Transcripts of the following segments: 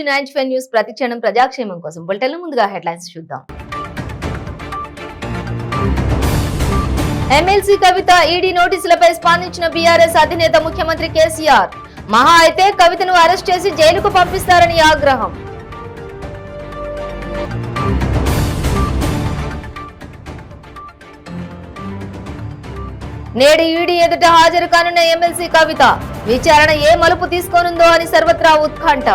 95 news ప్రతిక్షణం ప్రజాక్షేమం కోసం బులెటిన్ల ముందుగా హెడ్లైన్స్ చూద్దాం. ఎమ్మెల్సీ కవిత ఈడీ నోటీసులపై స్పందించిన బీఆర్ఎస్ అధినేత ముఖ్యమంత్రి కేసీఆర్. మహా అయితే కవితను అరెస్ట్ చేసి జైలుకు పంపిస్తారని ఆగ్రహం. నేడు ఈడీ ఎదుట హాజరు కానున్న ఎమ్మెల్సీ కవిత. విచారణ ఏ మలుపు తీసుకోనుందో అని సర్వత్రా ఉత్కంఠ.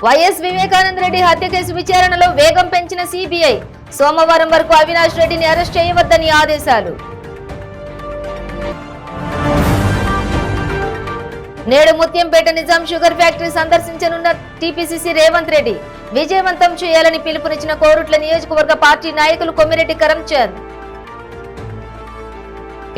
వైఎస్ వివేకానంద రెడ్డి హత్య కేసు విచారణలో వేగం పెంచిన సిబిఐ. సోమవారం వరకు అవినాష్ రెడ్డిని అరెస్ట్ చేయవద్దని ఆదేశాలు. నేడు ముత్యంపేట నిజాం షుగర్ ఫ్యాక్టరీ సందర్శించనున్న టీపీసీసీ రేవంత్ రెడ్డి. విజయవంతం చేయాలని పిలుపునిచ్చిన కోరుట్ల నియోజకవర్గ పార్టీ నాయకులు కొమ్మిరెడ్డి కరంచంద్.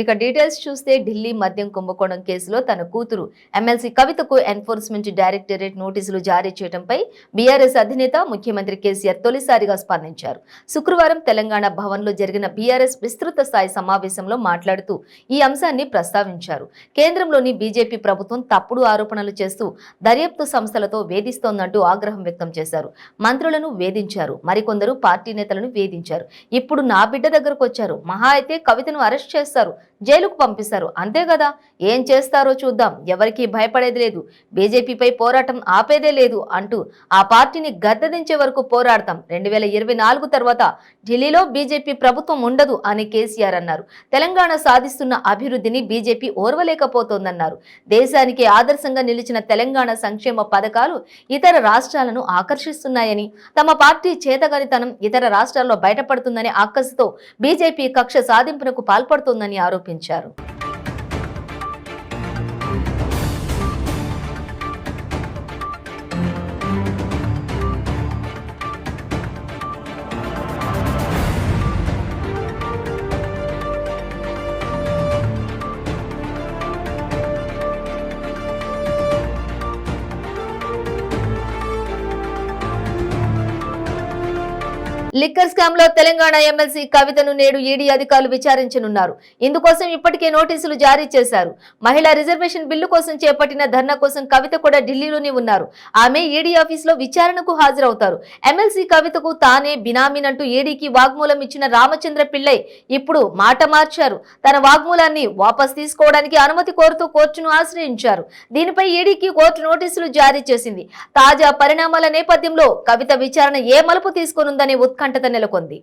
ఇక డీటెయిల్స్ చూస్తే ఢిల్లీ మద్యం కుంభకోణం కేసులో తన కూతురు ఎమ్మెల్సీ కవితకు ఎన్ఫోర్స్మెంట్ డైరెక్టరేట్ నోటీసులు జారీ చేయడంపై బీఆర్ఎస్ అధినేత ముఖ్యమంత్రి కేసీఆర్ తొలిసారిగా స్పందించారు. శుక్రవారం తెలంగాణ భవన్లో జరిగిన బీఆర్ఎస్ విస్తృత స్థాయి సమావేశంలో మాట్లాడుతూ ఈ అంశాన్ని ప్రస్తావించారు. కేంద్రంలోని బీజేపీ ప్రభుత్వం తప్పుడు ఆరోపణలు చేస్తూ దర్యాప్తు సంస్థలతో వేధిస్తోందంటూ ఆగ్రహం వ్యక్తం చేశారు. మంత్రులను వేధించారు, మరికొందరు పార్టీ నేతలను వేధించారు. ఇప్పుడు నా బిడ్డ దగ్గరకు వచ్చారు, మహా అయితే కవితను అరెస్ట్ చేస్తారు, జైలుకు పంపిస్తారు, అంతే కదా, ఏం చేస్తారో చూద్దాం, ఎవరికీ భయపడేది లేదు, బీజేపీపై పోరాటం ఆపేదే లేదు అంటూ ఆ పార్టీని గద్దెదించే వరకు పోరాడతాం, 2024 తర్వాత ఢిల్లీలో బీజేపీ ప్రభుత్వం ఉండదు అని కేసీఆర్ అన్నారు. తెలంగాణ సాధిస్తున్న అభివృద్ధిని బీజేపీ ఓర్వలేకపోతోందన్నారు. దేశానికి ఆదర్శంగా నిలిచిన తెలంగాణ సంక్షేమ పథకాలు ఇతర రాష్ట్రాలను ఆకర్షిస్తున్నాయని, తమ పార్టీ చేతగానితనం ఇతర రాష్ట్రాల్లో బయటపడుతుందనే అక్కసుతో బీజేపీ కక్ష సాధింపునకు పాల్పడుతోందని ఆరోపించారు. లిక్కర్ స్కామ్ లో తెలంగాణ ఎమ్మెల్సీ కవితను నేడు ఈడీ అధికారులు విచారించనున్నారు. ఇందుకోసం ఇప్పటికే నోటీసులు జారీ చేశారు. మహిళా రిజర్వేషన్ బిల్లు కోసం చేపట్టిన ధర్నా కోసం కవిత కూడా ఢిల్లీలోనే ఉన్నారు. ఆమె ఈడీ ఆఫీసులో విచారణకు హాజరవుతారు. ఎమ్మెల్సీ కవితకు తానే బినామీనంటూ ఈడీకి వాగ్మూలం ఇచ్చిన రామచంద్ర పిల్లై ఇప్పుడు మాట మార్చారు. తన వాగ్మూలాన్ని వాపస్ తీసుకోవడానికి అనుమతి కోరుతూ కోర్టును ఆశ్రయించారు. దీనిపై ఈడీకి కోర్టు నోటీసులు జారీ చేసింది. తాజా పరిణామాల నేపథ్యంలో కవిత విచారణ ఏ మలుపు తీసుకోనుందనే ఉత్కంఠ నెలకొంది.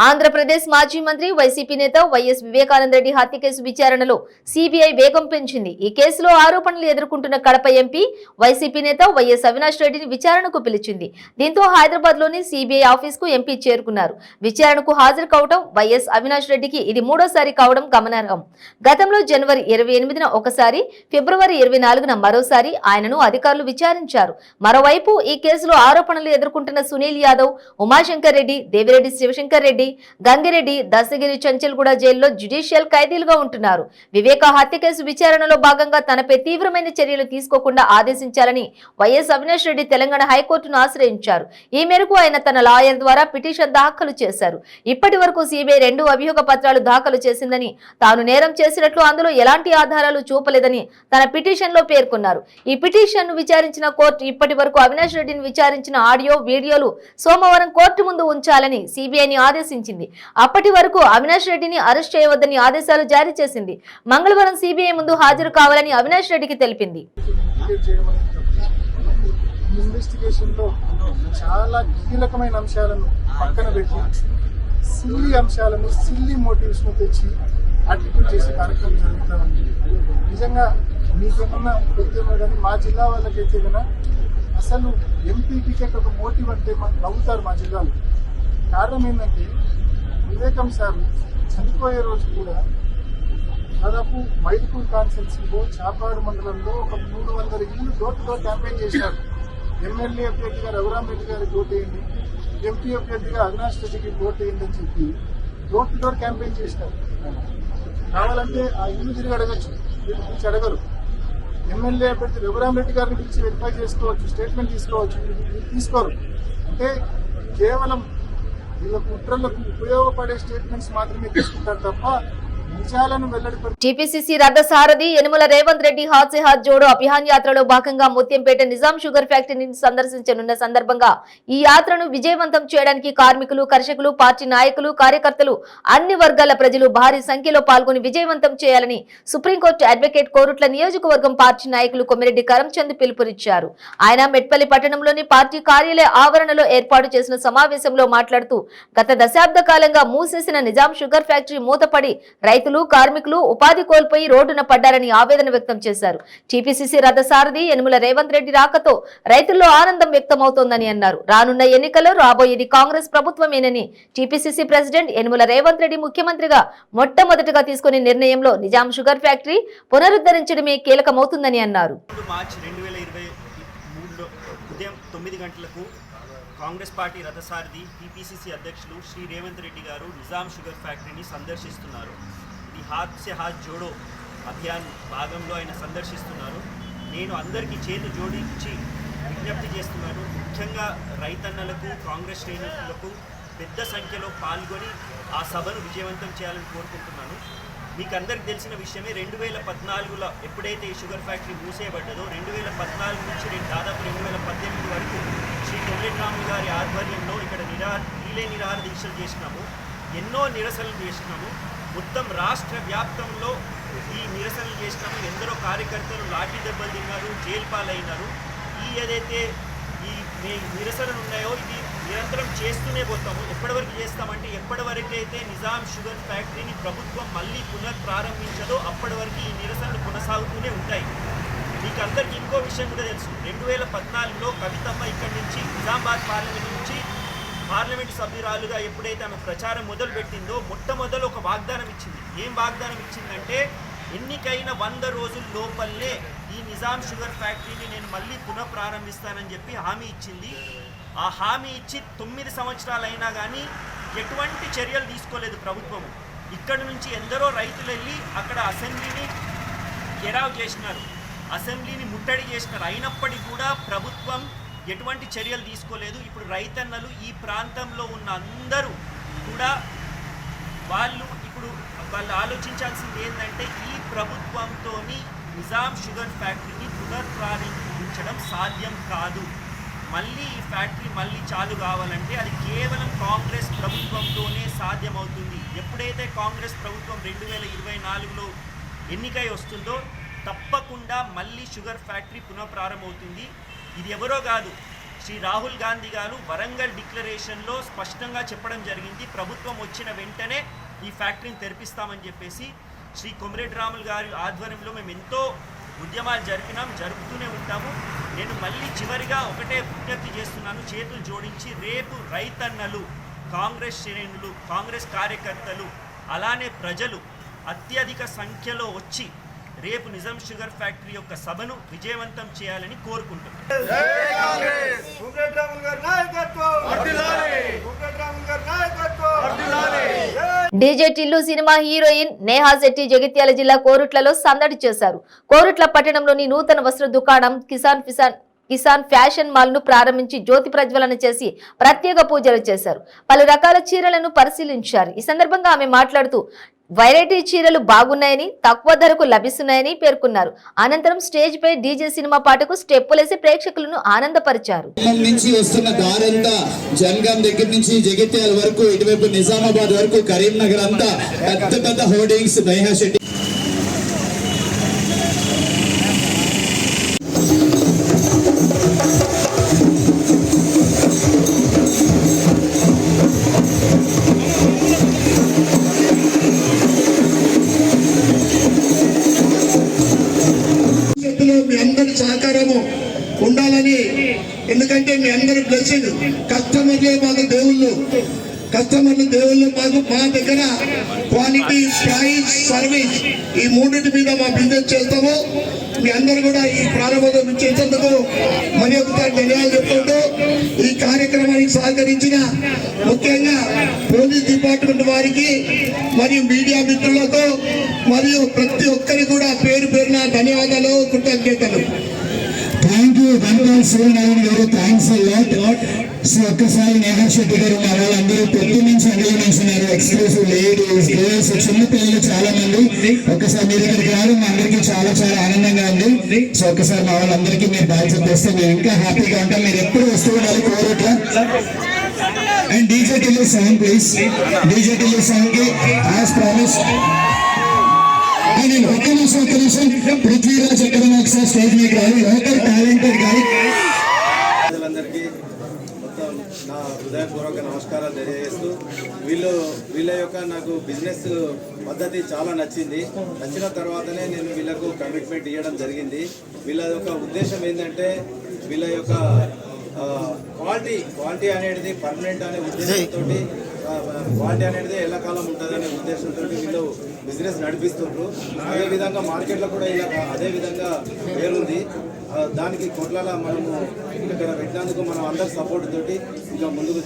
ఆంధ్రప్రదేశ్ మాజీ మంత్రి వైసీపీ నేత వైఎస్ వివేకానంద రెడ్డి హత్య కేసు విచారణలో సిబిఐ వేగం పెంచింది. ఈ కేసులో ఆరోపణలు ఎదుర్కొంటున్న కడప ఎంపీ వైసీపీ నేత వైఎస్ అవినాష్ రెడ్డిని విచారణకు పిలిచింది. దీంతో హైదరాబాద్ లోని సిబిఐ ఆఫీస్ కు ఎంపీ చేరుకున్నారు. విచారణకు హాజరు కావడం వైఎస్ అవినాష్ రెడ్డికి ఇది మూడోసారి కావడం గమనార్హం. గతంలో జనవరి 28న ఒకసారి, ఫిబ్రవరి 24న మరోసారి ఆయనను అధికారులు విచారించారు. మరోవైపు ఈ కేసులో ఆరోపణలు ఎదుర్కొంటున్న సునీల్ యాదవ్, ఉమాశంకర్ రెడ్డి, దేవిరెడ్డి శివశంకర్ రెడ్డి, గంగిరెడ్డి, దశగిరి చంచల్గూడ జైల్లో జ్యుడిషియల్ ఖైదీలుగా ఉంటున్నారు. వివేక హత్య కేసు విచారణలో భాగంగా తనపై తీవ్రమైన చర్యలు తీసుకోకుండా ఆదేశించాలని వైఎస్ అవినాష్ రెడ్డి తెలంగాణ హైకోర్టును ఆశ్రయించారు. ఈ మేరకు ఆయన తన లాయర్ ద్వారా పిటిషన్ దాఖలు చేశారు. ఇప్పటి వరకు సిబిఐ 2 అభియోగ పత్రాలు దాఖలు చేసిందని, తాను నేరం చేసినట్లు అందులో ఎలాంటి ఆధారాలు చూపలేదని తన పిటిషన్ లో పేర్కొన్నారు. ఈ పిటిషన్ ను విచారించిన కోర్టు ఇప్పటి వరకు అవినాష్ రెడ్డిని విచారించిన ఆడియో, వీడియోలు సోమవారం కోర్టు ముందు ఉంచాలని సిబిఐని ఆదేశించింది. అప్పటి వరకు అవినాష్ రెడ్డిని అరెస్ట్ చేయవద్దని ఆదేశాలు జారీ చేసింది. మంగళవారం సిబిఐ ముందు హాజరు కావాలని అవినాష్ రెడ్డికి తెలిపింది. చాలా కీలకమైన అంశాలను పక్కన పెట్టి సిల్లీ అంశాలను, సిల్లీ మోటివ్స్ ను తెచ్చి అడ్మిట్ చేసే కార్యక్రమం జరుగుతుంది. నిజంగా మీకేమన్నా పెద్దమో కానీ మా జిల్లా వాళ్ళకైతే కన్నా అసలు ఎంపీ టికెట్ ఒక మోటివ్ అంటే మాకు నవ్వుతారు మా జిల్లాలో. కారణం ఏంటంటే వివేకం సార్ చనిపోయే రోజు కూడా దాదాపు మైదుకూరు కాన్స్టిట్యున్సీలో చాపాడు మండలంలో ఒక 300 ఇళ్ళు డోర్ టు డోర్ క్యాంపెయిన్ చేశారు. ఎమ్మెల్యే అభ్యర్థిగా రఘురామరెడ్డి గారికి ఓటేయండి, ఎంపీ అభ్యర్థిగా అవినాష్ రెడ్డికి ఓటేయండి అని చెప్పి డోర్ టు డోర్ క్యాంపెయిన్ చేసినారు. కావాలంటే ఆ ఇల్లు తిరిగి అడగచ్చు, పిలిచి అడగరు. ఎమ్మెల్యే అభ్యర్థి రఘురామరెడ్డి గారిని పిలిచి వెరిఫై చేసుకోవచ్చు, స్టేట్మెంట్ తీసుకోవచ్చు, తీసుకోరు. అంటే కేవలం వీళ్ళ కుట్రలకు ఉపయోగపడే స్టేట్మెంట్స్ మాత్రమే తీసుకుంటారు తప్ప నిజాలను వెల్లడిపరిచే టీపీసీసీ రథసారథి యనమల రేవంత్ రెడ్డి హాత్ సే హాత్ జోడో అభియాన్ యాత్రలో భాగంగా ముత్యంపేట నిజాం షుగర్ ఫ్యాక్టరీని సందర్శించనున్న సందర్భంగా ఈ యాత్రను విజయవంతం చేయడానికి కార్మికులు, కర్షకులు, పార్టీ నాయకులు, కార్యకర్తలు, అన్ని వర్గాల ప్రజలు భారీ సంఖ్యలో పాల్గొని విజయవంతం చేయాలని సుప్రీంకోర్టు అడ్వకేట్ కోరుట్ల నియోజకవర్గం పార్టీ నాయకులు కొమ్మిరెడ్డి కరంచంద్ పిలుపునిచ్చారు. ఆయన మెట్పల్లి పట్టణంలోని పార్టీ కార్యాలయ ఆవరణలో ఏర్పాటు చేసిన సమావేశంలో మాట్లాడుతూ గత దశాబ్ద కాలంగా మూసేసిన నిజాం షుగర్ ఫ్యాక్టరీ మూతపడి రైతులు, కార్మికులు ఉపాధి కోల్పోయి రోడ్డున పడ్డారని ఆవేదన వ్యక్తం చేశారు. టీపీసీసీ రథసారథి యనమల రేవంత్ రెడ్డి రాకతో రైతుల్లో ఆనందం వ్యక్తమవుతోందని అన్నారు. రానున్న ఎన్నికల్లో రాబోయేది కాంగ్రెస్ ప్రభుత్వమేనని టీపీసీసీ ప్రెసిడెంట్ యనమల రేవంత్ రెడ్డి ముఖ్యమంత్రిగా మొట్టమొదటిగా తీసుకునే నిర్ణయంలో నిజాం షుగర్ ఫ్యాక్టరీ పునరుద్ధరించడమే కీలకమవుతుందని అన్నారు. మార్చి 2023 ఉదయం 9 గంటలకు కాంగ్రెస్ పార్టీ రథసారథి టీపీసీసీ అధ్యక్షులు శ్రీ రేవంత్ రెడ్డి గారు నిజాం షుగర్ ఫ్యాక్టరీని సందర్శిస్తున్నారు. ఇది హాత్ సే హాత్ జోడో అభియాన్ భాగంలో ఆయన సందర్శిస్తున్నారు. నేను అందరికీ చేతులు జోడించి విజ్ఞప్తి చేస్తున్నాను. ముఖ్యంగా రైతన్నలకు, కాంగ్రెస్ శ్రేణులకు పెద్ద సంఖ్యలో పాల్గొని ఆ సభను విజయవంతం చేయాలని కోరుకుంటున్నాను. మీకు అందరికీ తెలిసిన విషయమే, 2014లో ఎప్పుడైతే ఈ షుగర్ ఫ్యాక్టరీ మూసేయబడ్డదో 2014 నుంచి దాదాపు 2018 వరకు శ్రీ కొమ్మిరెడ్డి రాములు గారి ఆధ్వర్యంలో ఇక్కడ రీలే నిరాహార దీక్షలు చేసినాము. ఎన్నో నిరసనలు చేసినాము. మొత్తం రాష్ట్ర వ్యాప్తంలో ఈ నిరసనలు చేసినాము. ఎందరో కార్యకర్తలు లాఠీ దెబ్బలు తిన్నారు, జైలు పాలైనారు. ఏదైతే ఈ నిరసనలు ఉన్నాయో ఇది నిరంతరం చేస్తూనే పోతాము. ఎప్పటివరకు చేస్తామంటే ఎప్పటివరకైతే నిజాం షుగర్ ఫ్యాక్టరీని ప్రభుత్వం మళ్ళీ పునఃప్రారంభించదో అప్పటి వరకు ఈ నిరసనలు కొనసాగుతూనే ఉంటాయి. మీకు అందరికీ ఇంకో విషయం కూడా తెలుసు, 2014లో కవితమ్మ ఇక్కడి నుంచి నిజామాబాద్ పార్లమెంట్ నుంచి పార్లమెంటు సభ్యురాలుగా ఎప్పుడైతే ఆమె ప్రచారం మొదలుపెట్టిందో మొట్టమొదలు ఒక వాగ్దానం ఇచ్చింది. ఏం వాగ్దానం ఇచ్చిందంటే, ఎన్నికైన 100 రోజుల లోపలనే ఈ నిజాం షుగర్ ఫ్యాక్టరీని నేను మళ్ళీ పునఃప్రారంభిస్తానని చెప్పి హామీ ఇచ్చింది. ఆ హామీ ఇచ్చి 9 సంవత్సరాలు అయినా కానీ ఎటువంటి చర్యలు తీసుకోలేదు ప్రభుత్వము. ఇక్కడి నుంచి ఎందరో రైతులు వెళ్ళి అక్కడ అసెంబ్లీని ఘెరావ్ చేసినారు, అసెంబ్లీని ముట్టడి చేసినారు. అయినప్పటికీ కూడా ప్రభుత్వం ఎటువంటి చర్యలు తీసుకోలేదు. ఇప్పుడు రైతన్నలు ఈ ప్రాంతంలో ఉన్న అందరూ కూడా వాళ్ళు ఆలోచించాల్సింది ఏంటంటే, ఈ ప్రభుత్వంతో నిజాం షుగర్ ఫ్యాక్టరీని పునఃప్రారంభించడం సాధ్యం కాదు. మళ్ళీ ఈ ఫ్యాక్టరీ మళ్ళీ చాలు కావాలంటే అది కేవలం కాంగ్రెస్ ప్రభుత్వంతోనే సాధ్యమవుతుంది. ఎప్పుడైతే కాంగ్రెస్ ప్రభుత్వం 2024లో ఎన్నికై వస్తుందో తప్పకుండా మళ్ళీ షుగర్ ఫ్యాక్టరీ పునఃప్రారంభమవుతుంది. ఇది ఎవరో కాదు, శ్రీ రాహుల్ గాంధీ గారు వరంగల్ డిక్లరేషన్లో స్పష్టంగా చెప్పడం జరిగింది. ప్రభుత్వం వచ్చిన వెంటనే ఈ ఫ్యాక్టరీని తెరిపిస్తామని చెప్పేసి శ్రీ కొమ్మిరెడ్డి రాములు గారి ఆధ్వర్యంలో మేము ఎంతో ఉద్యమాలు జరుపుతూనే ఉంటాము. నేను మళ్ళీ చివరిగా ఒకటే విజ్ఞప్తి చేస్తున్నాను, చేతులు జోడించి రేపు రైతన్నలు, కాంగ్రెస్ శ్రేణులు, కాంగ్రెస్ కార్యకర్తలు, అలానే ప్రజలు అత్యధిక సంఖ్యలో వచ్చి రేపు నిజాం షుగర్ ఫ్యాక్టరీ యొక్క సభను విజయవంతం చేయాలని కోరుకుంటున్నాను. DJ Tillu cinema heroine Neha Shetty Jagtial జిల్లా కోరుట్లలో సందడి చేశారు. కోరుట్ల పట్టణంలోని నూతన వస్త్ర దుకాణం కిసాన్ ఫ్యాషన్ మాల్ ను ప్రారంభించి జ్యోతి ప్రజ్వలన చేసి ప్రత్యేక పూజలు చేశారు. పలు రకాల చీరలను పరిశీలించారు. ఈ సందర్భంగా ఆమె మాట్లాడుతూ వెరైటీ చీరలు బాగున్నాయని, తక్కువ ధరకు లభిస్తున్నాయని పేర్కొన్నారు. అనంతరం స్టేజ్ పై డీజే సినిమా పాటకు స్టెప్పులేసి ప్రేక్షకులను ఆనందపరిచారు. నుంచి వస్తున్న దారంతా జనగాం దగ్గర నుంచి జగిత్యాల వరకు, ఇటువైపు నిజామాబాద్ వరకు, కరీంనగర్ అంతా పెద్ద పెద్ద హోర్డింగ్స్ నేహా శెట్టి మీ అందరి సహకారము ఉండాలని, ఎందుకంటే మీ అందరి బ్లెస్సింగ్, కస్టమర్లే మాకు దేవుళ్ళు. కస్టమర్లు దేవుళ్ళు మా దగ్గర క్వాలిటీ, ప్రైస్, సర్వీస్ ఈ మూడింటి మీద మా బిజినెస్ చేస్తాము. మీ అందరూ కూడా ఈ ప్రారంభోత్సవం చేసేందుకు మరి ఒకసారి ధన్యవాదాలు చెప్పుకుంటూ ఈ కార్యక్రమానికి సహకరించిన ముఖ్యంగా పోలీస్ డిపార్ట్మెంట్ వారికి మరియు మీడియా మిత్రులకు మరియు ప్రతి ఒక్కరికి కూడా పేరు పేరున ధన్యవాదాలు, కృతజ్ఞతలు. థ్యాంక్ యూ ధన్యవాదాలు సూర్యనారాయణ గారు, థ్యాంక్స్ లాట్. సో ఒక్కసారి నేహా శెట్టి గారు మా వాళ్ళందరూ పొద్దు నుంచి అందులో నిల్చున్నారు. ఎక్స్క్లూసివ్ లేడీస్, గర్ల్స్, చిన్న పిల్లలు చాలా మంది. ఒక్కసారి మీరు ఇక్కడికి రావడం మా అందరికీ చాలా చాలా ఆనందంగా ఉంది. సో ఒక్కసారి మా వాళ్ళందరికీ మీరు బాగా చెప్పేస్తే మేము ఇంకా హ్యాపీగా ఉంటాం. మీరు ఎప్పుడు వస్తూ ఉండాలి Koratla. And DJ Tillu song please. DJ Tillu song కి యాజ్ ప్రామిస్ నేను ఒక్క నిమిషం పృథ్వీరాజ్ ఎక్కడ ఒకసారి స్టేజ్ మీకు రాదు. లోకల్ టాలెంటెడ్ గారి ప్రజలందరికీ మొత్తం నా హృదయపూర్వక నమస్కారాలు తెలియజేస్తూ వీళ్ళ యొక్క నాకు బిజినెస్ పద్ధతి చాలా నచ్చింది. నచ్చిన తర్వాతనే నేను వీళ్ళకు కమిట్మెంట్ ఇవ్వడం జరిగింది. వీళ్ళ యొక్క ఉద్దేశం ఏంటంటే వీళ్ళ యొక్క క్వాలిటీ అనేది పర్మనెంట్ అనే ఉద్దేశంతో, క్వాలిటీ అనేది ఎల్లకాలం ఉంటుందనే ఉద్దేశంతో వీళ్ళు బిజినెస్ నడిపిస్తుండ్రు. అదేవిధంగా మార్కెట్లో కూడా ఇలా అదేవిధంగా పేరుంది. దానికి కొట్లాల మనము ఇక్కడ పెట్టినందుకు మనం అందరి సపోర్ట్ తోటి ఇంకా ముందుకు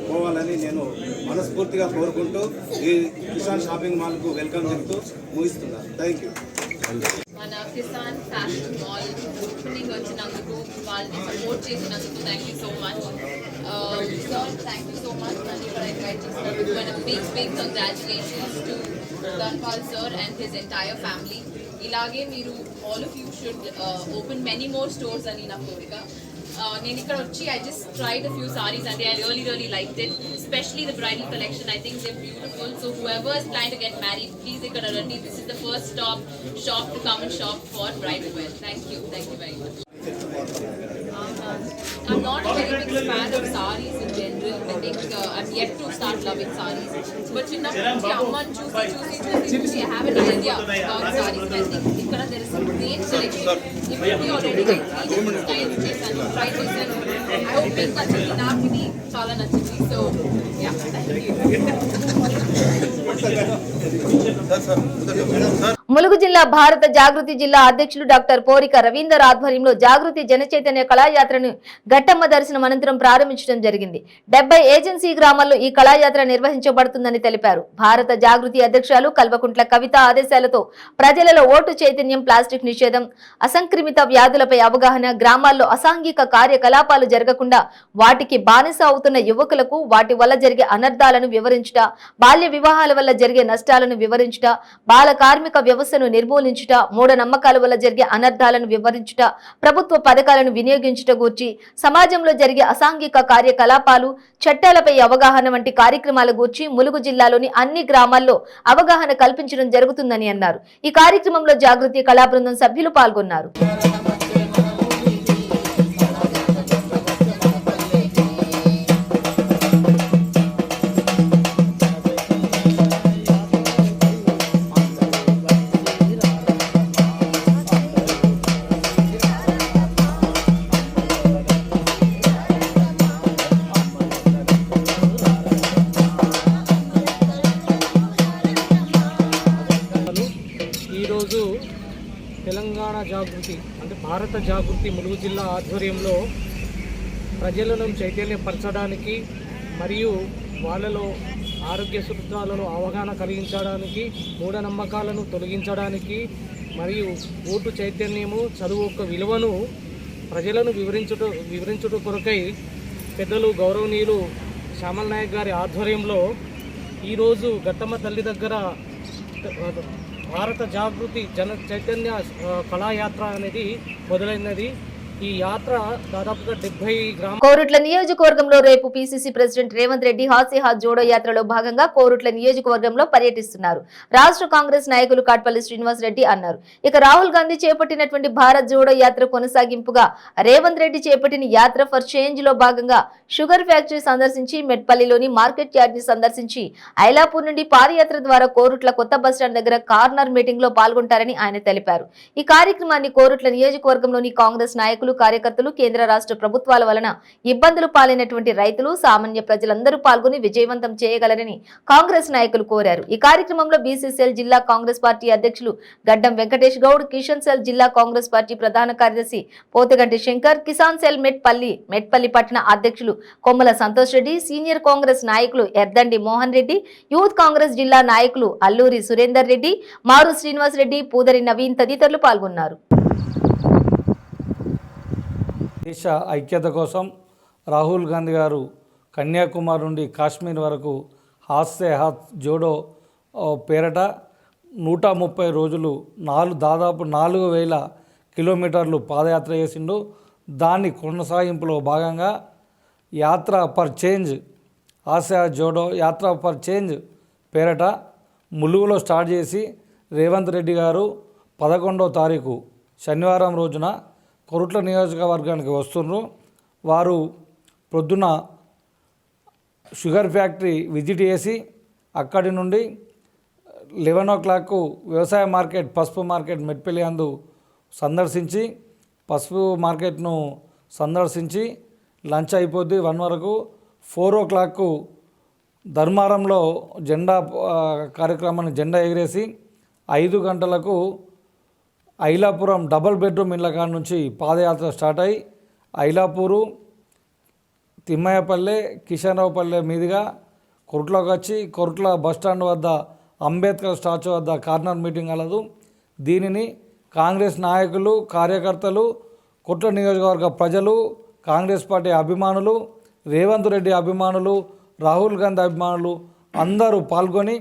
పోవాలని నేను మనస్ఫూర్తిగా కోరుకుంటూ ఈ కిసాన్ షాపింగ్ మాల్కు వెల్కమ్ చెప్తూ ముగిస్తున్నాను. Thank you. మన కిసాన్ ఫ్యాషన్ మాల్ ఓపెనింగ్ వచ్చినందుకు, వాళ్ళని సపోర్ట్ చేసినందుకు thank you so much sir. Thank you so much నన్ను ఇక్కడ ఇన్వైట్ చేసినందుకు. And big congratulations to Dhanpal sir and his entire family. ఇలాగే మీరు all of you should open many more stores అని నా కోరిక. నేను ఇక్కడ వచ్చి I just tried a few sarees and I really liked it, especially the bridal collection. I think they're beautiful. So whoever is planning to get married, please ikkada randi. This is the first shop to come and shop for bridal wear. Thank you very much. I'm not a very big fan of sarees in general. I think I'm yet to start loving sarees. But chinnappudu nunchi amman choose I have an idea about sarees. I think ikkada there is some great selection. If you already like styles chesanu, try chesanu. I hope మీకు నచ్చింది, నాకు ఇది చాలా నచ్చింది. So yeah, thank you. Mulugu జిల్లా భారత జాగృతి జిల్లా అధ్యక్షులు డాక్టర్ పోరిక రవీందర్ ఆధ్వర్యంలో జాగృతి జనచైతన్య కళాయాత్రను ఘట్టమ్మ దర్శనం అనంతరం ప్రారంభించడం జరిగింది. 70 ఏజెన్సీ గ్రామాల్లో ఈ కళాయాత్ర నిర్వహించబడుతుందని తెలిపారు. భారత జాగృతి అధ్యక్షులు కల్వకుంట్ల కవిత ఆదేశాలతో ప్రజలలో ఓటు చైతన్యం, ప్లాస్టిక్ నిషేధం, అసంక్రమిత వ్యాధులపై అవగాహన, గ్రామాల్లో అసాంఘిక కార్యకలాపాలు జరగకుండా వాటికి బానిస అవుతున్న యువకులకు వాటి వల్ల జరిగే అనర్థాలను వివరించుట, బాల్య వివాహాల వల్ల జరిగే నష్టాలను వివరించుట, బాల కార్మిక వ్యవస్థను నిర్మూలించుట, మూఢనమ్మకాల వల్ల జరిగే అనర్థాలను వివరించుట, ప్రభుత్వ పథకాలను వినియోగించుట గూర్చి, సమాజంలో జరిగే అసాంఘిక కార్యకలాపాలు, చట్టాలపై అవగాహన వంటి కార్యక్రమాల గూర్చి ములుగు జిల్లాలోని అన్ని గ్రామాల్లో అవగాహన కల్పించడం జరుగుతుందని అన్నారు. ఈ కార్యక్రమంలో జాగృతి కళా బృందం సభ్యులు పాల్గొన్నారు. ఈరోజు తెలంగాణ జాగృతి అంటే భారత జాగృతి ములుగు జిల్లా ఆధ్వర్యంలో ప్రజలను చైతన్యపరచడానికి మరియు వాళ్ళలో ఆరోగ్య సూత్రాలలో అవగాహన కలిగించడానికి, మూఢనమ్మకాలను తొలగించడానికి మరియు ఓటు చైతన్యము, చదువు యొక్క విలువను ప్రజలను వివరించుట కొరకై పెద్దలు గౌరవనీయులు శ్యామల్ నాయక్ గారి ఆధ్వర్యంలో ఈరోజు ఘట్టమ్మ తల్లి దగ్గర భారత జాగృతి జన చైతన్య కళాయాత్ర అనేది మొదలైనది. ఈ యాత్ర దాదాపుగా 70 గ్రామాల కోరుట్ల నియోజకవర్గంలో రేపు పిసిసి ప్రెసిడెంట్ రేవంత్ రెడ్డి హాస్యహాత్ జోడో యాత్రలో భాగంగా కోరుట్ల నియోజకవర్గంలో పర్యటిస్తున్నారు. రాష్ట్ర కాంగ్రెస్ నాయకులు కాట్పల్లి శ్రీనివాస్ రెడ్డి అన్నారు. ఇక రాహుల్ గాంధీ చేపట్టినటువంటి భారత్ జోడో యాత్ర కొనసాగింపుగా రేవంత్ రెడ్డి చేపట్టిన యాత్ర ఫర్ చేంజ్ లో భాగంగా షుగర్ ఫ్యాక్టరీ సందర్శించి, మెట్పల్లిలోని మార్కెట్ యార్డ్ ని సందర్శించి, ఐలాపూర్ నుండి పాదయాత్ర ద్వారా కోరుట్ల కొత్త బస్టాండ్ దగ్గర కార్నర్ మీటింగ్ లో పాల్గొంటారని ఆయన తెలిపారు. ఈ కార్యక్రమాన్ని కోరుట్ల నియోజకవర్గంలోని కాంగ్రెస్ నాయకులు నాయకులు కార్యకర్తలు కేంద్ర రాష్ట్ర ప్రభుత్వాల వలన ఇబ్బందులు పాలైనటువంటి రైతులు సామాన్య ప్రజలందరూ పాల్గొని విజయవంతం చేయగలరని కాంగ్రెస్ నాయకులు కోరారు. ఈ కార్యక్రమంలో బీసీసీఎల్ జిల్లా కాంగ్రెస్ పార్టీ అధ్యక్షులు గడ్డం వెంకటేష్ గౌడ్, కిషన్ సెల్ జిల్లా కాంగ్రెస్ పార్టీ ప్రధాన కార్యదర్శి పోతగంటి శంకర్, కిసాన్ సెల్ మెట్పల్లి పట్టణ అధ్యక్షులు కొమ్మల సంతోష్ రెడ్డి, సీనియర్ కాంగ్రెస్ నాయకులు ఎర్దండి మోహన్ రెడ్డి, యూత్ కాంగ్రెస్ జిల్లా నాయకులు అల్లూరి సురేందర్ రెడ్డి, మారు శ్రీనివాస్ రెడ్డి, పూదరి నవీన్ తదితరులు పాల్గొన్నారు. దేశ ఐక్యత కోసం రాహుల్ గాంధీ గారు కన్యాకుమారి నుండి కాశ్మీర్ వరకు హాత్ సే హాత్ జోడో పేరట 130 రోజులు దాదాపు 4000 కిలోమీటర్లు పాదయాత్ర చేసిండు. దాని కొనసాగింపులో భాగంగా యాత్ర for change ASHA Jodo Yatra for change పేరట ములుగులో స్టార్ట్ చేసి రేవంత్ రెడ్డి గారు 11వ తారీఖు శనివారం రోజున కొరుట్ల నియోజకవర్గానికి వస్తున్నారు. వారు ప్రొద్దున షుగర్ ఫ్యాక్టరీ విజిట్ చేసి అక్కడి నుండి 11 o'clock వ్యవసాయ మార్కెట్ పసుపు మార్కెట్ మెట్పల్లి అందు సందర్శించి పసుపు మార్కెట్ను సందర్శించి లంచ్ అయిపోద్ది 1 వరకు. 4 o'clock ధర్మారంలో జెండా కార్యక్రమాన్ని జెండా ఎగిరేసి 5 గంటలకు ఐలాపురం డబుల్ బెడ్రూమ్ ఇళ్ళ కాడ నుంచి పాదయాత్ర స్టార్ట్ అయ్యి ఐలాపూరు, తిమ్మయ్యపల్లె, కిషన్రావుపల్లె మీదుగా కొరుట్లోకి వచ్చి కొరుట్ల బస్టాండ్ వద్ద అంబేద్కర్ స్టాచ్యూ వద్ద కార్నర్ మీటింగ్ కలదు. దీనిని కాంగ్రెస్ నాయకులు, కార్యకర్తలు, కొట్ల నియోజకవర్గ ప్రజలు, కాంగ్రెస్ పార్టీ అభిమానులు, రేవంత్ రెడ్డి అభిమానులు, రాహుల్ గాంధీ అభిమానులు అందరూ పాల్గొని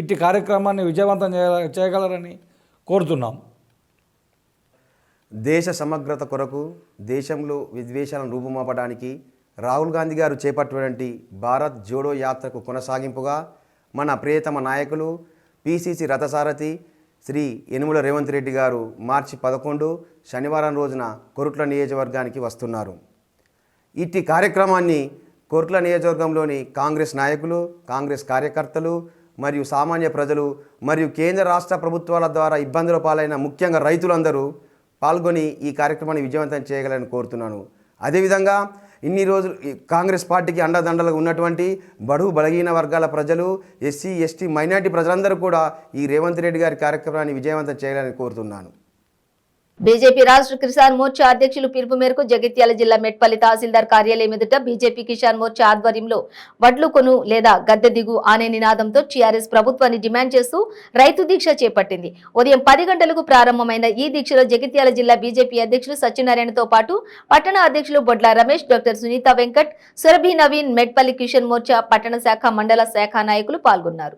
ఇట్టి కార్యక్రమాన్ని విజయవంతం చేయగలరని కోరుతున్నాం. దేశ సమగ్రత కొరకు దేశంలో విద్వేషాలను రూపుమాపడానికి రాహుల్ గాంధీ గారు చేపట్టినటువంటి భారత్ జోడో యాత్రకు కొనసాగింపుగా మన ప్రియతమ నాయకులు పిసిసి రథసారథి శ్రీ యనుమల రేవంత్ రెడ్డి గారు మార్చి 11 శనివారం రోజున కొరుట్ల నియోజకవర్గానికి వస్తున్నారు. ఇట్టి కార్యక్రమాన్ని కొరుట్ల నియోజకవర్గంలోని కాంగ్రెస్ నాయకులు, కాంగ్రెస్ కార్యకర్తలు మరియు సామాన్య ప్రజలు మరియు కేంద్ర రాష్ట్ర ప్రభుత్వాల ద్వారా ఇబ్బందుల పాలైన ముఖ్యంగా రైతులందరూ పాల్గొని ఈ కార్యక్రమాన్ని విజయవంతం చేయగలని కోరుతున్నాను. అదేవిధంగా ఇన్ని రోజులు కాంగ్రెస్ పార్టీకి అండదండలుగా ఉన్నటువంటి బడుగు బలహీన వర్గాల ప్రజలు, ఎస్సీ ఎస్టీ మైనార్టీ ప్రజలందరూ కూడా ఈ రేవంత్ రెడ్డి గారి కార్యక్రమాన్ని విజయవంతం చేయాలని కోరుతున్నాను. బీజేపీ రాష్ట్ర కిసాన్ మోర్చా అధ్యక్షులు పిలుపు మేరకు జగిత్యాల జిల్లా మెట్పల్లి తహసీల్దార్ కార్యాలయం ఎదుట బీజేపీ కిసాన్ మోర్చా ఆధ్వర్యంలో వడ్లు కొను లేదా గద్దె దిగు అనే నినాదంతో టీఆర్ఎస్ ప్రభుత్వాన్ని డిమాండ్ చేస్తూ రైతు దీక్ష చేపట్టింది. ఉదయం 10 గంటలకు ప్రారంభమైన ఈ దీక్షలో జగిత్యాల జిల్లా బీజేపీ అధ్యక్షులు సత్యనారాయణతో పాటు పట్టణ అధ్యక్షులు బొడ్ల రమేష్, డాక్టర్ సునీత వెంకట్, సురభి నవీన్, మెట్పల్లి కిసాన్ మోర్చా పట్టణ శాఖ, మండల శాఖ నాయకులు పాల్గొన్నారు.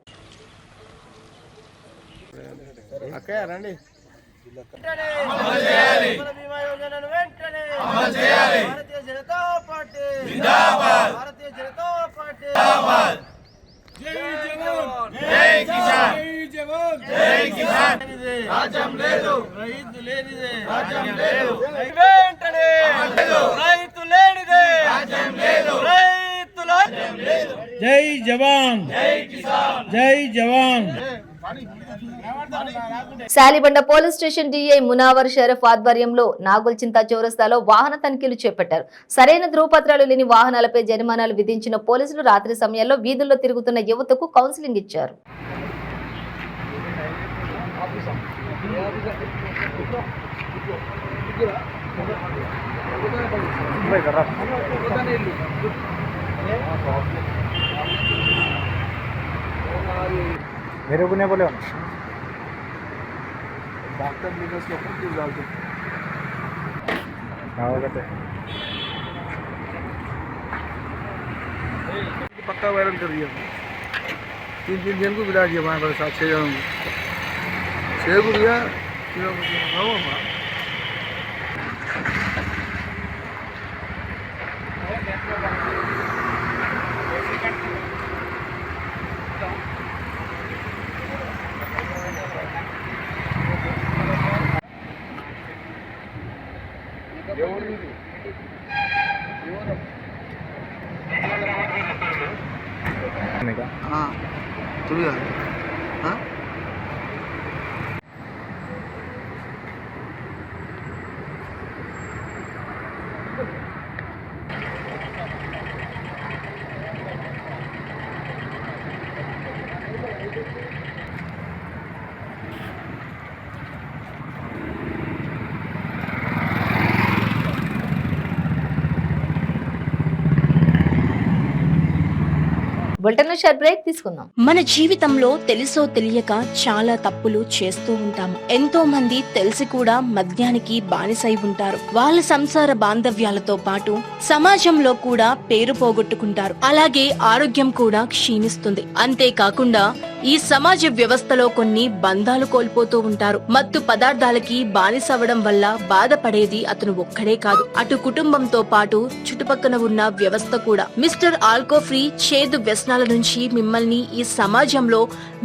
జై జవాన్, జై జవాన్. Shalibanda police station DI Munawar Sharif ఆధ్వర్యంలో నాగుల్చింత చౌరస్తాలో వాహన తనిఖీలు చేపట్టారు. సరైన ధృవపత్రాలు లేని వాహనాలపై జరిమానాలు విధించిన పోలీసులు రాత్రి సమయాల్లో వీధుల్లో తిరుగుతున్న యువతకు కౌన్సిలింగ్ ఇచ్చారు. मेरे को नहीं बोले डॉक्टर बिजनेस के ऊपर क्यों डालते पक्का वायरल कर दिया 3 जन को बिला दिया वहाँ पर 7-6 जनों को 6 को दिया हाँ हाँ బులెటిన్ షార్ట్ బ్రేక్ తీసుకుందాం. మన జీవితంలో తెలుసో తెలియక చాలా తప్పులు చేస్తూ ఉంటాము. ఎంతో మంది తెలిసి కూడా మద్యానికి బానిసై ఉంటారు. వాళ్ళ సంసార బాంధవ్యాలతో పాటు సమాజంలో కూడా పేరు పోగొట్టుకుంటారు. అలాగే ఆరోగ్యం కూడా క్షీణిస్తుంది. అంతేకాకుండా ఈ సమాజ వ్యవస్థలో కొన్ని బంధాలు కోల్పోతూ ఉంటారు. మత్తు పదార్థాలకి బానిసవ్వడం వల్ల బాధపడేది అతను ఒక్కడే కాదు, అటు కుటుంబంతో పాటు చుట్టుపక్కల ఉన్న వ్యవస్థ కూడా. మిస్టర్ ఆల్కో ఫ్రీ చేదు వ్యసనాల నుంచి మిమ్మల్ని ఈ సమాజంలో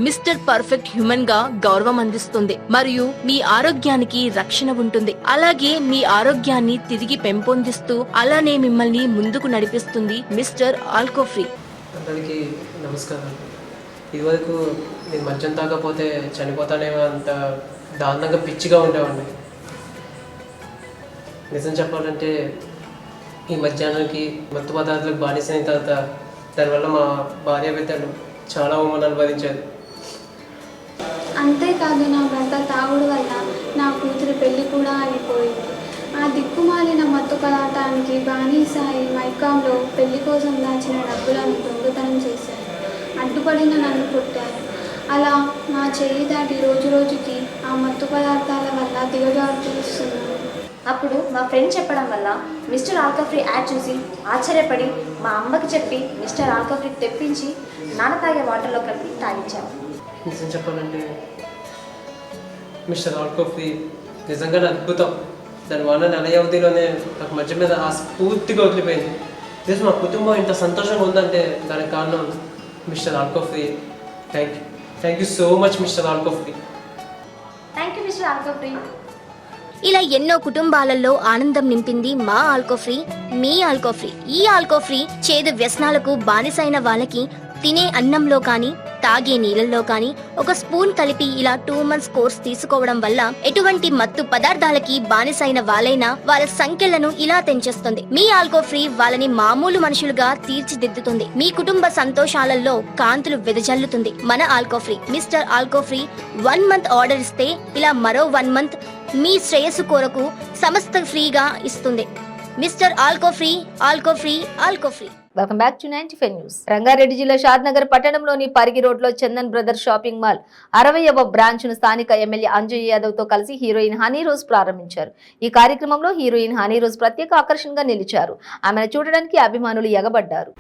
మిస్టర్ పర్ఫెక్ట్ హ్యూమన్ గా గౌరవం అందిస్తుంది మరియు మీ ఆరోగ్యానికి రక్షణ ఉంటుంది. అలాగే మీ ఆరోగ్యాన్ని తిరిగి పెంపొందిస్తూ అలానే మిమ్మల్ని ముందుకు నడిపిస్తుంది మిస్టర్ ఆల్కో ఫ్రీ. అందరికీ నమస్కారం. ఇదివరకు నేను మద్యం తాగకపోతే చనిపోతానేమో అంత దారుణంగా పిచ్చిగా ఉండేవాడిని. నిజం చెప్పాలంటే ఈ మధ్యాహ్నానికి మత్తు పదార్థాలకు బానిసైన తర్వాత దానివల్ల మా భార్య బిడ్డలు చాలా అవమానాలు అనుభవించారు. అంతేకాదు నా భర్త తాగుడు వల్ల నా కూతురి పెళ్లి కూడా అయిపోయింది. ఆ దిక్కుమాలిన మత్తు పదార్థానికి బానిసాయి మైకాంలో పెళ్లి కోసం దాచిన డబ్బులను దొంగతనం చేశారు. అడ్డుపడిన నన్ను కొట్టారు. అలా నా చెయ్యి దాటి రోజు రోజుకి ఆ మత్తు పదార్థాల వల్ల దిగజారుతున్నాను. అప్పుడు మా ఫ్రెండ్ చెప్పడం వల్ల మిస్టర్ ఆల్కో ఫ్రీ యాడ్ చూసి ఆశ్చర్యపడి మా అమ్మకి చెప్పి మిస్టర్ ఆల్కో ఫ్రీ తెప్పించి నాన్న తాగే వాటర్లో కలిపి తాగించాము. నిజం చెప్పాలంటే మిస్టర్ ఆల్కో ఫ్రీ నిజంగా అద్భుతం. దానివల్ల నెల వ్యవధిలోనే నాకు మధ్య మీద ఆ స్ఫూర్తిగా వదిలిపోయింది. తెలుసు మా కుటుంబం ఇంత సంతోషంగా ఉందంటే దానికి కారణం mister Alco free. Thank you so much mister Alco free. Thank you mister Alco free. ఇలా ఎన్నో కుటుంబాలలో ఆనందం నింపింది మా ఆల్కో ఫ్రీ, మీ ఆల్కో ఫ్రీ. ఈ ఆల్కో ఫ్రీ చేదు వ్యసనాలకు బానిసైన వాళ్ళకి తినే అన్నంలో కానీ తాగే నీళ్ళల్లో కానీ ఒక స్పూన్ కలిపి ఇలా 2 months కోర్స్ తీసుకోవడం వల్ల ఎటువంటి మత్తు పదార్థాలకి బానిసైన వాళ్ళైనా వాళ్ళ సంఖ్యలను ఇలా తెంచేస్తుంది. మీ ఆల్కో ఫ్రీ వాళ్ళని మామూలు మనుషులుగా తీర్చిదిద్దుతుంది. మీ కుటుంబ సంతోషాలలో కాంతులు వెదజల్లుతుంది. మన Alco free mister Alco free 1 month order ఇస్తే ఇలా మరో 1 month మీ శ్రేయస్సు కొరకు సమస్త ఫ్రీగా ఇస్తుంది. Mister Alco free, Alco free, Alco free. Welcome back to 95 news. Rangareddy జిల్లా షాద్నగర్ పట్టణంలోని పరిగి రోడ్లో చందన్ బ్రదర్స్ షాపింగ్ మాల్ 60వ బ్రాంచ్ ను స్థానిక ఎమ్మెల్యే అంజయ్ యాదవ్ తో కలిసి హీరోయిన్ హనీ రోజ్ ప్రారంభించారు. ఈ కార్యక్రమంలో హీరోయిన్ హనీ రోజ్ ప్రత్యేక ఆకర్షణగా నిలిచారు. ఆమెను చూడడానికి అభిమానులు ఎగబడ్డారు.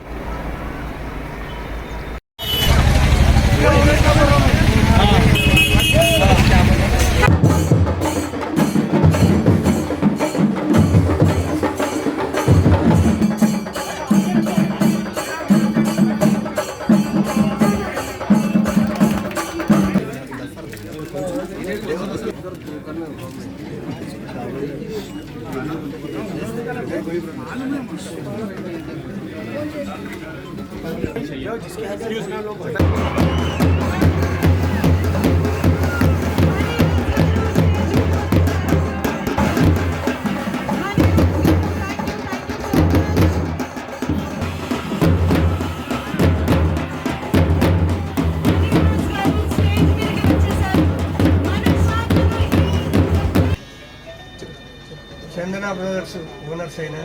చందన బ్రదర్స్ ఓనర్స్ అయిన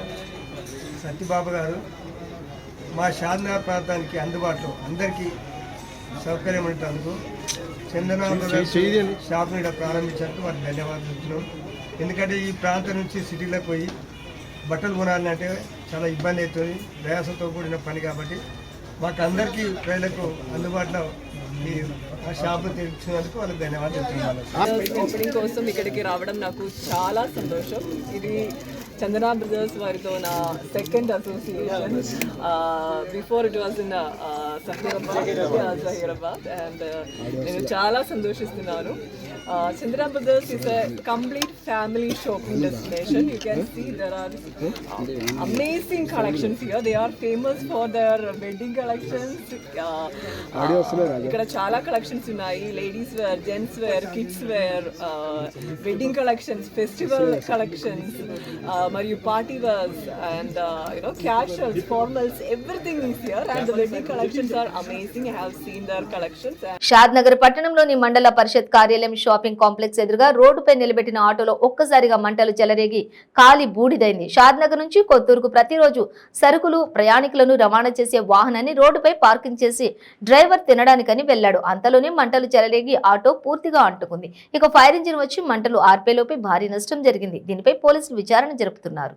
సత్యబాబు గారు మా షాద్నగర్ ప్రాంతానికి అందుబాటులో అందరికీ సౌకర్యం ఉండేందుకు చందన బ్రదర్స్ షాప్ని ఇక్కడ ప్రారంభించినందుకు వారికి ధన్యవాదాలు చెప్తున్నాం. ఎందుకంటే ఈ ప్రాంతం నుంచి సిటీలోకి పోయి బట్టలు కొనాలంటే చాలా ఇబ్బంది అవుతుంది, ప్రయాసంతో కూడిన పని. కాబట్టి మాకు అందరికీ ప్రజలకు అందుబాటులో ఈ షాపు తెరిచినందుకు వాళ్ళకి ధన్యవాదాలు చెప్తున్నాను. ఓపెనింగ్ కోసం ఇక్కడికి రావడం నాకు చాలా సంతోషం. ఇది చందన బ్రదర్స్ వారితో నా second association. Before it was in Zaheerabad and నేను చాలా సంతోషిస్తున్నాను. Chandana Brothers is a complete family shopping destination. You can see there are amazing collections here. They are famous for their wedding collections. ఇక్కడ చాలా collections ఉన్నాయి. Ladies wear, gents wear, kids wear, wedding collections, festival collections, మరియు party wears and casuals, formals, everything is here and the wedding collections are amazing. I have seen their collections. Shadnagar పట్టణంలోని మండల పరిషత్ కార్యాలయం shopping complex ఎదురుగా రోడ్డుపై నిలబెట్టిన ఆటోలో ఒక్కసారిగా మంటలు చెలరేగి కాలి బూడిదైంది. షాద్నగర్ నుంచి కొత్తూరుకు ప్రతిరోజు సరుకులు ప్రయాణికులను రవాణా చేసే వాహనాన్ని రోడ్డుపై పార్కింగ్ చేసి డ్రైవర్ తినడానికని వెళ్లాడు. అంతలోనే మంటలు చెలరేగి ఆటో పూర్తిగా అంటుకుంది. ఇక ఫైర్ ఇంజిన్ వచ్చి మంటలు ఆర్పేలోపే భారీ నష్టం జరిగింది. దీనిపై పోలీసులు విచారణ జరుపుతున్నారు.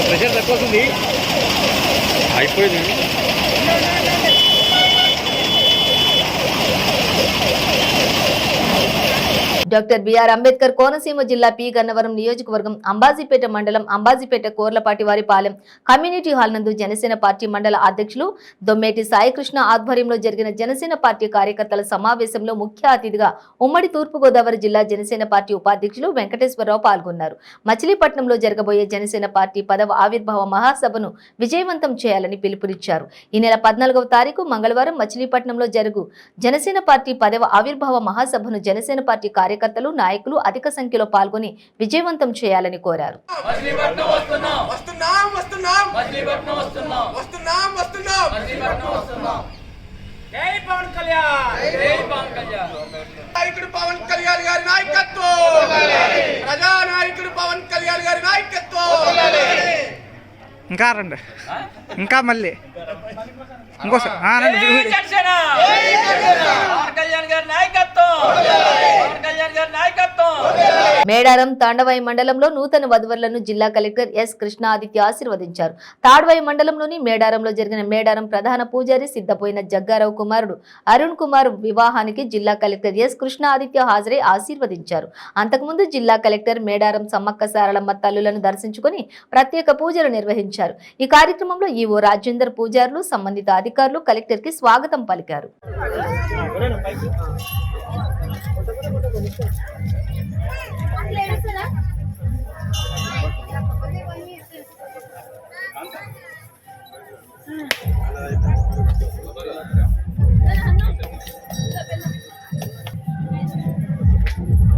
ప్రెషర్ తక్కువ వస్తుంది అయిపోయింది. డాక్టర్ బిఆర్ అంబేద్కర్ కోనసీమ జిల్లా పి గన్నవరం నియోజకవర్గం అంబాజీపేట మండలం అంబాజీపేట కోర్లపాటి వారిపాలెం కమ్యూనిటీ హాల్ నందు జనసేన పార్టీ మండల అధ్యక్షులు దొమ్మేటి సాయికృష్ణ ఆధ్వర్యంలో జరిగిన జనసేన పార్టీ కార్యకర్తల సమావేశంలో ముఖ్య అతిథిగా ఉమ్మడి తూర్పుగోదావరి జిల్లా జనసేన పార్టీ ఉపాధ్యక్షులు వెంకటేశ్వరరావు పాల్గొన్నారు. మచిలీపట్నంలో జరగబోయే జనసేన పార్టీ 10వ ఆవిర్భావ మహాసభను విజయవంతం చేయాలని పిలుపునిచ్చారు. ఈ నెల 14వ తారీఖు మంగళవారం మచిలీపట్నంలో జరుగు జనసేన పార్టీ 10వ ఆవిర్భావ మహాసభను జనసేన పార్టీ కార్యకర్తలు నాయకులు అధిక సంఖ్యలో పాల్గొని విజయవంతం చేయాలని కోరారు. ఇంకా రండి, ఇంకా మళ్ళీ ఇంకోసారి మేడారం తాండవాయి మండలంలో నూతన వధువరులను జిల్లా కలెక్టర్ ఎస్ కృష్ణాదిత్య ఆశీర్వదించారు. తాడ్వాయి మండలంలోని మేడారంలో జరిగిన మేడారం ప్రధాన పూజారి సిద్ధపోయిన జగ్గారావు కుమారుడు అరుణ్ కుమార్ వివాహానికి జిల్లా కలెక్టర్ ఎస్ కృష్ణాదిత్య హాజరై ఆశీర్వదించారు. అంతకుముందు జిల్లా కలెక్టర్ మేడారం సమ్మక్క సారలమ్మ తల్లులను దర్శించుకుని ప్రత్యేక పూజలు నిర్వహించారు. ఈ కార్యక్రమంలో ఈవో రాజేందర్ పూజారులు సంబంధిత అధికారులు కలెక్టర్ కి స్వాగతం పలికారు.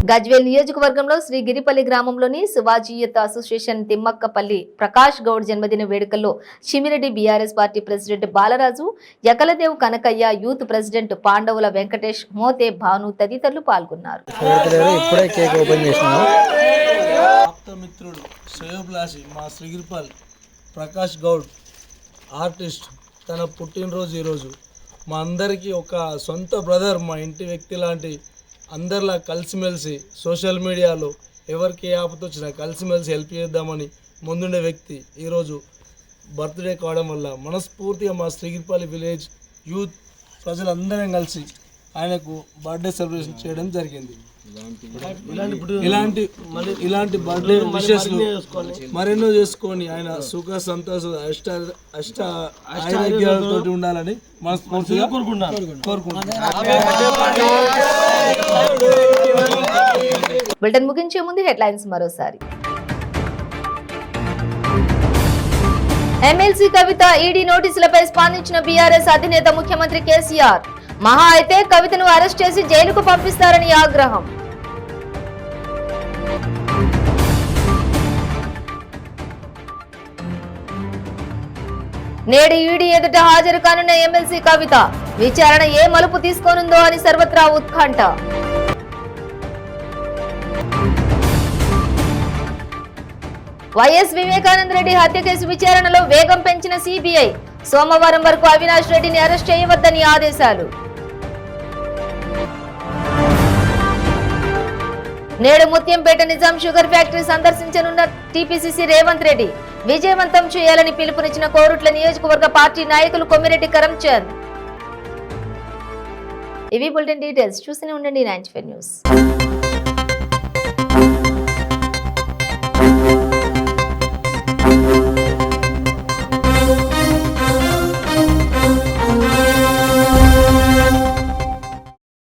గజ్వేల్ నియోజకవర్గంలో శ్రీ గిరిపల్లి గ్రామంలోని శివాజీ యూత్ అసోసియేషన్ తిమ్మక్కపల్లి ప్రకాష్ గౌడ్ జన్మదిన వేడుకల్లో Chimireddy BRS party president Balaraju, Yakaladev Kanakaiah, youth president Pandavula Venkatesh, Mothe Bhanu తదితరులు పాల్గొన్నారు. మిత్రుడు శ్రేయోభిలాషి మా శ్రీగిరిపల్లి ప్రకాష్ గౌడ్ ఆర్టిస్ట్ తన పుట్టినరోజు ఈరోజు. మా అందరికీ ఒక సొంత బ్రదర్, మా ఇంటి వ్యక్తి లాంటి, అందరిలా కలిసిమెలిసి సోషల్ మీడియాలో ఎవరికి ఏ ఆపద వచ్చినా కలిసిమెలిసి హెల్ప్ చేద్దామని ముందుండే వ్యక్తి ఈరోజు బర్త్డే కావడం వల్ల మనస్ఫూర్తిగా మా శ్రీగిరిపల్లి విలేజ్ యూత్ ప్రజలందరం కలిసి ఆయనకు బర్త్డే సెలబ్రేషన్ చేయడం జరిగింది. ఇలాంటి బర్త్డే విషెస్లు మరెన్నో చేసుకొని ఆయన సుఖ సంతోష అష్ట ఆరోగ్యాలతో ఉండాలని మనస్ఫూర్తిగా బులెటిన్ ముగించే ముందు హెడ్లైన్స్ మరోసారి. ఎమ్మెల్సీ కవిత ఈడీ నోటీసులపై స్పందించిన బీఆర్ఎస్ అధినేత ముఖ్యమంత్రి కేసీఆర్. మహా అయితే కవితను అరెస్ట్ చేసి జైలుకు పంపిస్తారని ఆగ్రహం. నేడు ఈడీ ఎదుట హాజరు కానున్న ఎమ్మెల్సీ కవిత. విచారణ ఏ మలుపు తీసుకోనుందో అని సర్వత్రా ఉత్కంఠ. వైఎస్ వివేకానంద రెడ్డి హత్య కేసు విచారణలో వేగం పెంచిన సిబిఐ. సోమవారం వరకు అవినాష్ రెడ్డిని అరెస్ట్ చేయవద్దని ఆదేశాలు. నేడు ముత్యంపేట నిజాం షుగర్ ఫ్యాక్టరీ సందర్శించనున్న టీపీసీసీ రేవంత్ రెడ్డి. విజయవంతం చేయాలని పిలుపునిచ్చిన కోరుట్ల నియోజకవర్గ పార్టీ నాయకులు కొమ్మిరెడ్డి కరంచంద్. ఇవి బులెటిన్ డీటెయిల్స్. చూస్తూనే ఉండండి 95 న్యూస్.